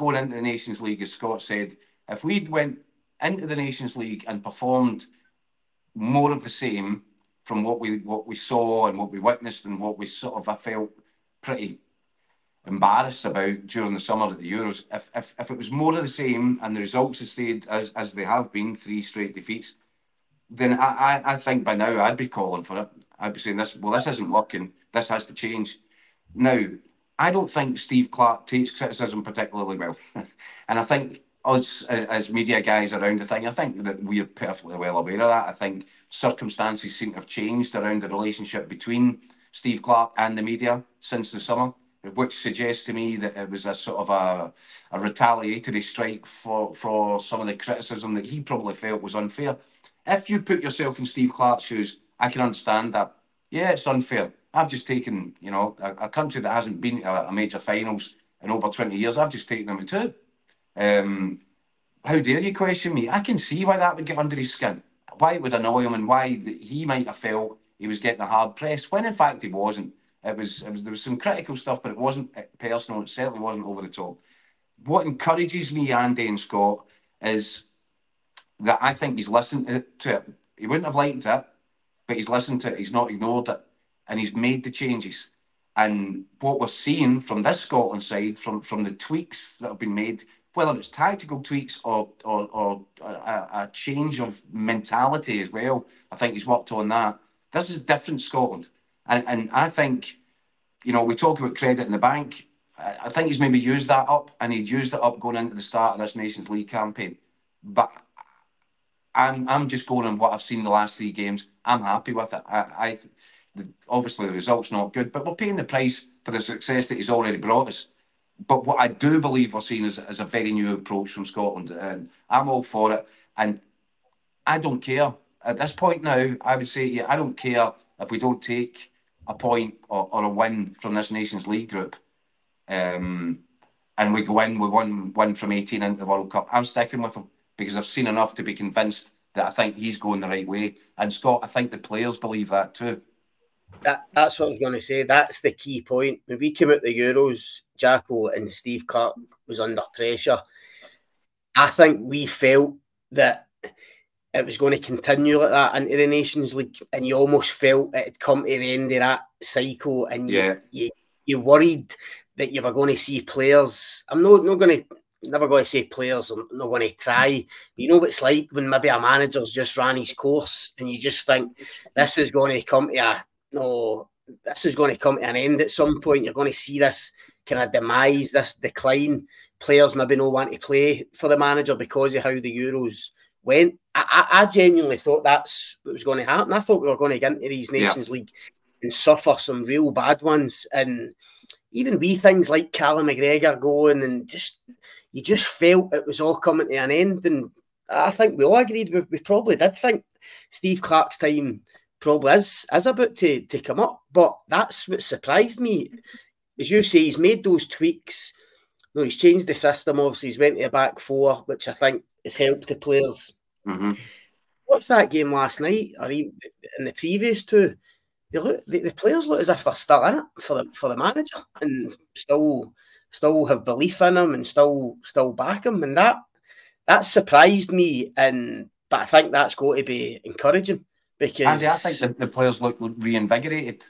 going into the Nations League, as Scott said, if we'd went into the Nations League and performed more of the same from what we saw and what we witnessed and what we sort of, I felt pretty embarrassed about during the summer at the Euros. If it was more of the same and the results had stayed as they have been, 3 straight defeats, then I think by now I'd be calling for it. I'd be saying this isn't working. This has to change. Now, I don't think Steve Clarke takes criticism particularly well. And I think us as media guys around the thing, I think that we're perfectly well aware of that. I think circumstances seem to have changed around the relationship between Steve Clarke and the media since the summer, which suggests to me that it was a sort of a retaliatory strike for some of the criticism that he probably felt was unfair. If you put yourself in Steve Clarke's shoes, I can understand that. Yeah, it's unfair. I've just taken, a country that hasn't been to a major finals in over 20 years, I've just taken them to 2. How dare you question me? I can see why that would get under his skin. Why it would annoy him and why he might have felt he was getting a hard press, when in fact he wasn't. There was some critical stuff, but it wasn't personal. It certainly wasn't over the top. What encourages me, Andy and Scott, is that I think he's listened to it. He wouldn't have liked it, but he's listened to it. He's not ignored it, and he's made the changes. And what we're seeing from this Scotland side, from the tweaks that have been made, whether it's tactical tweaks or a change of mentality as well, I think he's worked on that. This is different Scotland. And I think, we talk about credit in the bank. I think he's maybe used that up, and he'd used it up going into the start of this Nations League campaign. But I'm just going on what I've seen the last 3 games. I'm happy with it. Obviously the result's not good, but we're paying the price for the success that he's already brought us. But what I do believe we're seeing is a very new approach from Scotland, and I'm all for it. And I don't care. At this point now, I would say to you, I don't care if we don't take a point or a win from this Nations League group, and we go in with one win from 18 into the World Cup. I'm sticking with him because I've seen enough to be convinced that I think he's going the right way. And Scott, I think the players believe that too. That's what I was going to say. That's the key point. When we came out the Euros, Jacko and Steve Clarke was under pressure. I think we felt that it was going to continue like that into the Nations League, and you almost felt it had come to the end of that cycle, and you worried that you were going to see players. I'm not going to, never going to say players, I'm not going to try. But you know what it's like when maybe a manager's just ran his course, and you just think this is going to come to this is going to come to an end at some point. You're going to see this kind of demise, this decline. Players maybe not want to play for the manager because of how the Euros went. I genuinely thought that's what was going to happen. I thought we were going to get into these Nations League and suffer some real bad ones. And even wee things like Callum McGregor going, and you just felt it was all coming to an end. And I think we all agreed we probably did think Steve Clarke's time probably is about to come up. But that's what surprised me. As you say, he's made those tweaks. No, he's changed the system. Obviously, he's went to a back 4, which I think has helped the players. Watched that game last night, or even in the previous 2. The players look as if they're still in it for the manager, and still have belief in him, and still back him, and that surprised me. But I think that's got to be encouraging, because Andy, I think the players look reinvigorated.